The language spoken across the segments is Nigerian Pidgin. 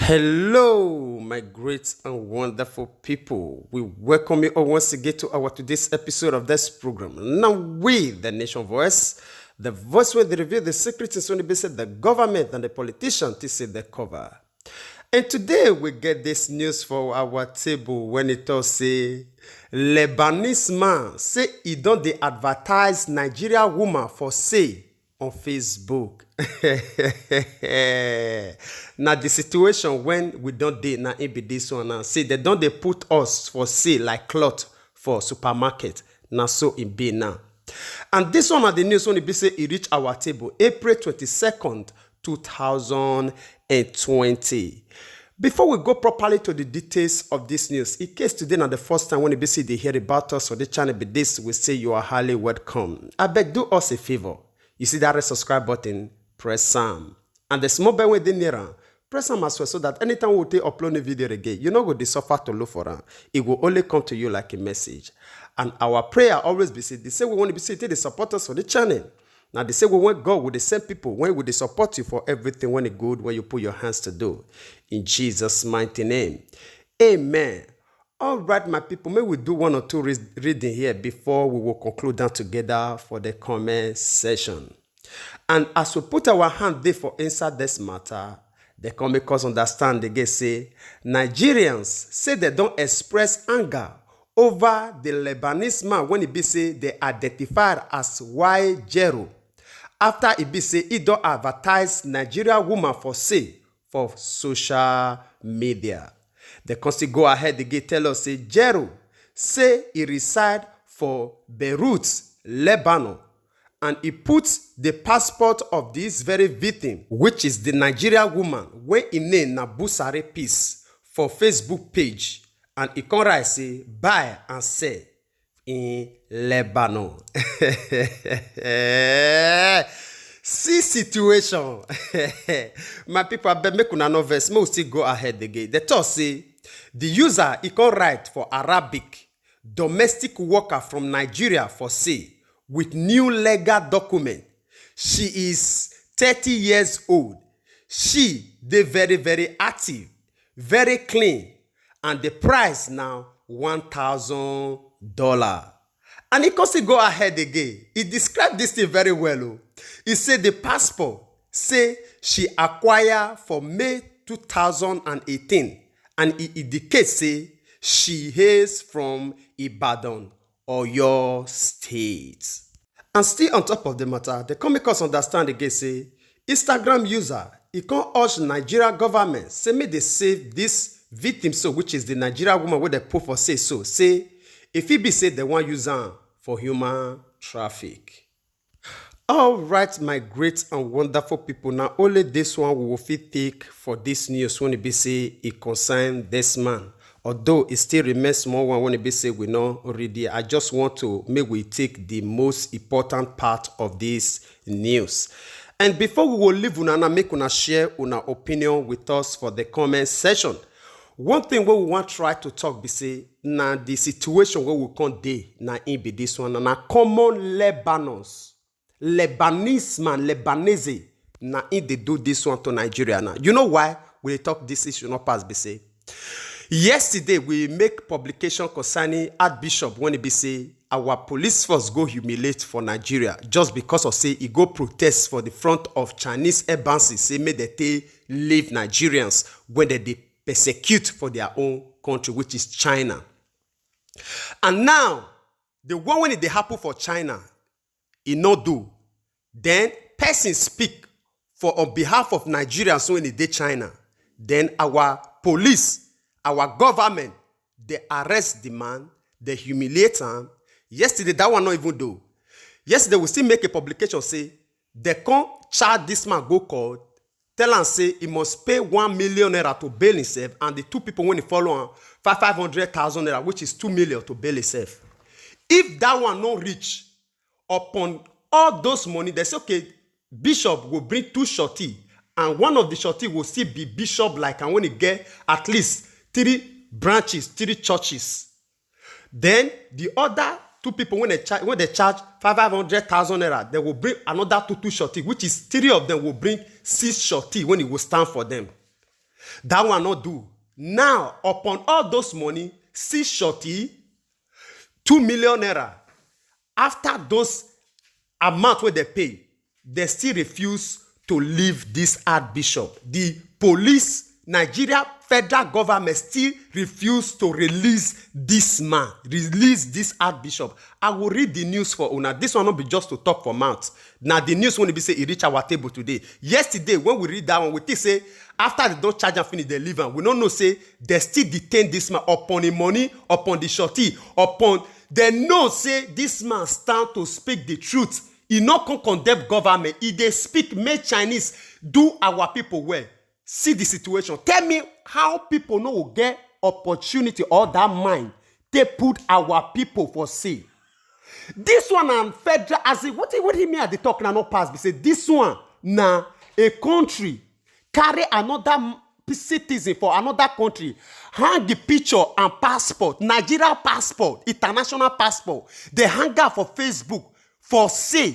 Hello, my great and wonderful people. We welcome you all once again to our today's episode of this program. Now, we, the Nation Voice, the voice where they reveal the secrets is only based the government and the politicians to see the cover. And today we get this news for our table when it all say Lebanese man say he don't they advertise Nigeria woman for sale on Facebook. Now the situation when we don't date now it be this one now. See they don't they put us for sale like cloth for supermarket. Now so it be now. And this one of the news only be say it reach our table April 22nd, 2020. Before we go properly to the details of this news, in case today not the first time when you see they hear about us or the channel be this, we say you are highly welcome. I beg do us a favor. You see that red subscribe button, press some. And the small bell within near, press some as well so that anytime we take upload a video again, you know go the suffer to look for them. It will only come to you like a message. And our prayer always be said, they say we want to be said, they support us for the channel. Now they say we want God with the same people, when will they support you for everything when it good, when you put your hands to do. In Jesus' mighty name. Amen. All right, my people, may we do one or two reading here before we will conclude down together for the comment session. And as we put our hand there for answer this matter, they can make us understand again say, Nigerians say they don't express anger over the Lebanese man when it be say they identified as Y. Jero. After it be say he don't advertise Nigeria woman for sale for social media. The country go ahead again tell us say Jero say he reside for Beirut, Lebanon, and he puts the passport of this very victim, which is the Nigeria woman, when he name na Busare Peace for Facebook page, and he can write say buy and sell in Lebanon. See situation. My people, I bet make una no verse. May we still go ahead again. The talk say the user he can write for Arabic domestic worker from Nigeria for sale with new legal document. She is 30 years old. She they very active, very clean, and the price now $1,000. And he can still go ahead again. He described this thing very well. He said the passport say she acquired for May 2018, and it indicates say she is from Ibadan or your state. And still on top of the matter, they can make us understand again say Instagram user he can urge Nigeria government say may they save this victim so which is the Nigeria woman where they put for say so say if it be said they want use her for human traffic. All right, my great and wonderful people. Now only this one we will fit take for this news when it be say it concern this man. Although it still remains small one when it be say we know already. I just want to make we take the most important part of this news. And before we will leave una make una share una opinion with us for the comment section. One thing we want to try to talk be say na the situation where we can't dey na in be this one na common Lebanese man Lebanese na in they do this one to Nigeria now. You know why we talk this issue not pass be say yesterday we make publication concerning Archbishop when it be say our police force go humiliate for Nigeria just because of say he go protest for the front of Chinese embassy say may they leave Nigerians when they persecute for their own country, which is China. And now, the one when it happen for China, it not do. Then, person speak for on behalf of Nigerians when it did China. Then our police, our government, they arrest the man, they humiliate him. Yesterday, that one not even do. Yesterday, we still make a publication say, they can't charge this man go court. Tell and say he must pay 1 million naira to bail himself, and the two people when he follow him 500,000 naira, which is 2 million to bail himself. If that one not reach upon all those money, they say okay, bishop will bring 2 shorty, and one of the shorty will still be bishop like, and when he get at least 3 branches, 3 churches, then the other 2 people when they charge 500,000 naira, they will bring another 2 shorty, which is 3 of them will bring 6 shorty when it will stand for them. That one not do. Now, upon all those money, see shorty, 2 million naira. After those amount where they pay, they still refuse to leave this archbishop. The police, Nigeria federal government still refuse to release this man, release this archbishop. I will read the news for una. This one not be just to talk for mouth. Now the news when be say it reach our table today. Yesterday when we read that one, we think say after they don't charge and finish, they leave and we don't know say they still detain this man upon the money, upon the shorty, upon they know say this man stand to speak the truth. He not can condemn government. If they speak, make Chinese do our people well. See the situation. Tell me how people know will get opportunity or that mind they put our people for sale. This one and federal as it, what do you mean at the talk now not pass? Because this one now a country carry another citizen for another country, hang the picture and passport, Nigeria passport, international passport. They hang out for Facebook for sale.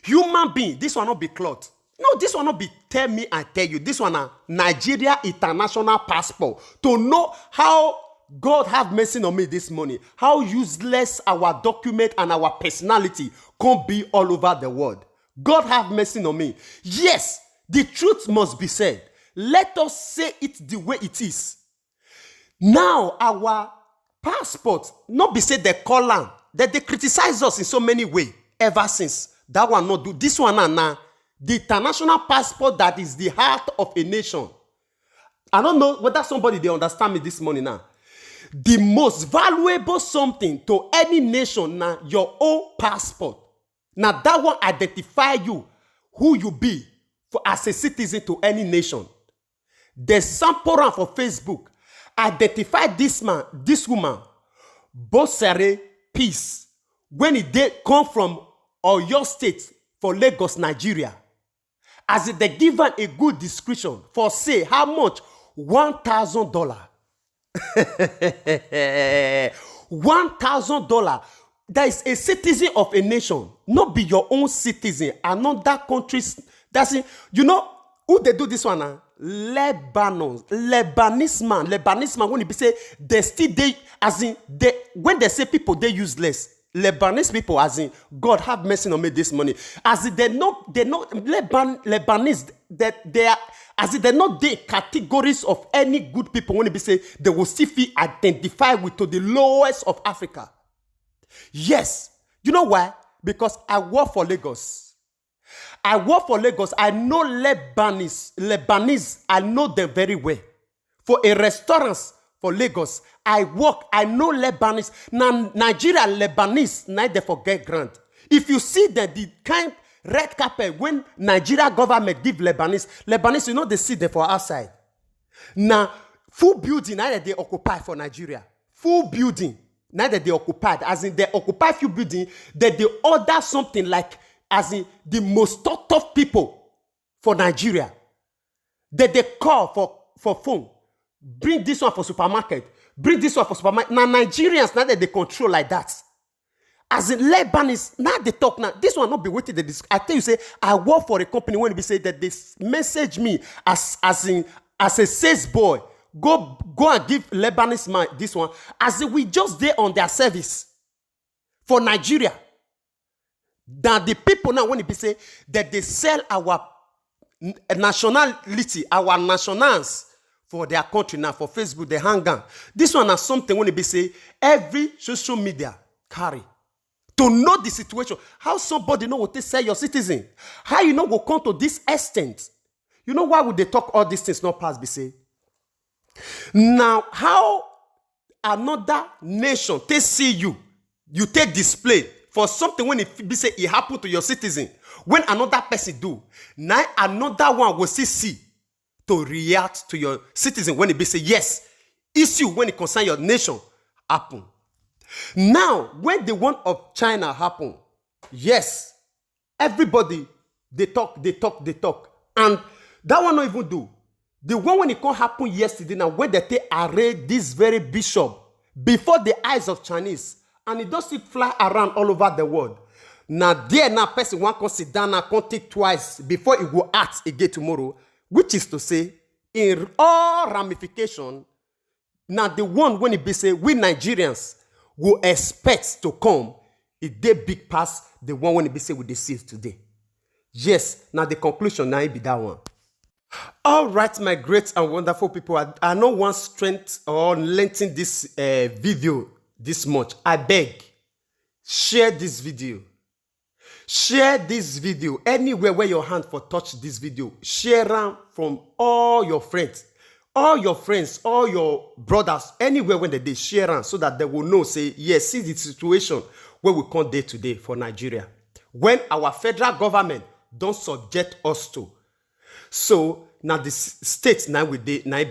Human being, this one not be cloth. No, this one not be tell me and tell you. This one a Nigeria international passport. To know how God have mercy on me this morning. How useless our document and our personality can be all over the world. God have mercy on me. Yes, the truth must be said. Let us say it the way it is. Now, our passport, not be said they call on, that they criticize us in so many ways ever since. That one not do. This one now. The international passport that is the heart of a nation. I don't know whether somebody they understand me this morning now. The most valuable something to any nation now, your own passport. Now that one identify you, who you be for as a citizen to any nation. The sample run for Facebook identify this man, this woman, Bosere Peace, when it did come from Oyo State for Lagos, Nigeria. As they given a good description for say how much $1,000. $1,000. That is a citizen of a nation, not be your own citizen. Another countries. That's it. You know who they do this one now? Lebanese man. When they say they still they as in they when they say people they useless. Lebanese people, as in God have mercy on me this morning. As in they're not Lebanese that they are as in they're not the categories of any good people. When they say they will still feel identified with to the lowest of Africa. Yes, you know why? Because I work for Lagos. I work for Lagos. I know Lebanese. I know them very well. For a restaurant for Lagos, I work. I know Lebanese. Now Nigeria Lebanese, now they forget grant. If you see that the kind red carpet when Nigeria government give Lebanese, you know they see them for outside. Now full building now that they occupy for Nigeria. Full building now that they occupied, as in they occupy few building, that they order something like as in the most tough people for Nigeria. That they call for phone. Bring this one for supermarket. Bring this one for supermarket. Now Nigerians, now that they control like that. As in Lebanese, now they talk now. This one not be waiting. I tell you, say, I work for a company when they say that they message me as a sales boy. Go and give Lebanese man this one. As if we just there on their service for Nigeria. That the people now when they say that they sell our nationality, our nationals for their country now, for Facebook, they hang on. This one is something when they say every social media carry. To know the situation, how somebody know what they say your citizen, how you know will come to this extent. You know why would they talk all these things not pass be say? Now, how another nation they see you take display for something when it be say it happened to your citizen. When another person do, now another one will see to react to your citizen when it be say yes, issue when it concern your nation happen. Now, when the one of China happen, yes, everybody they talk, and that one not even do. The one when it can't happen yesterday now, when they array this very bishop before the eyes of Chinese, and it does it fly around all over the world. Now there now person one can sit down and can take twice before it will act again tomorrow, which is to say in all ramification, now the one when it be say we Nigerians will expect to come, it dey big pass the one when it be say we dey see today. Yes, now the conclusion now it be that one. All right, my great and wonderful people, I no want strength or lengthen this video this much. I beg, share this video. Share this video anywhere where your hand for touch this video. Share them from all your friends, all your brothers, anywhere when they share them so that they will know, say, yes, see the situation where we come there today for Nigeria. When our federal government don't subject us to. So now the state now be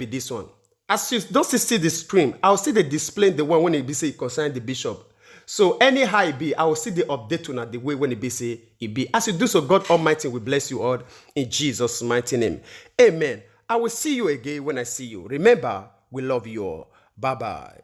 this one. As you don't see the screen, I'll see the display the one when it be say it concern the bishop. So anyhow it be, I will see the update on the way when it be say it be. As you do so, God Almighty will bless you all in Jesus' mighty name. Amen. I will see you again when I see you. Remember, we love you all. Bye-bye.